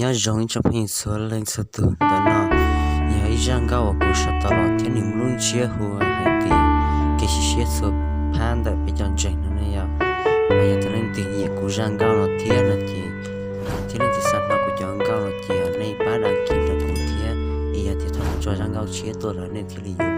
nhớ giống cho mình số lên số từ đó nó nhớ rằng cao ở cuộc sống tao lo thiên niệm luôn chia hùa hay cái chia số pan tại bây giờ chuyện nó này à bây giờ thì lên tự nhiên của rằng cao là thiên là gì thiên là thì sao nào của chọn cao là gì này ba đang kiếm được của thiên bây giờ thì thằng cho rằng cao chia tôi là nên thì lý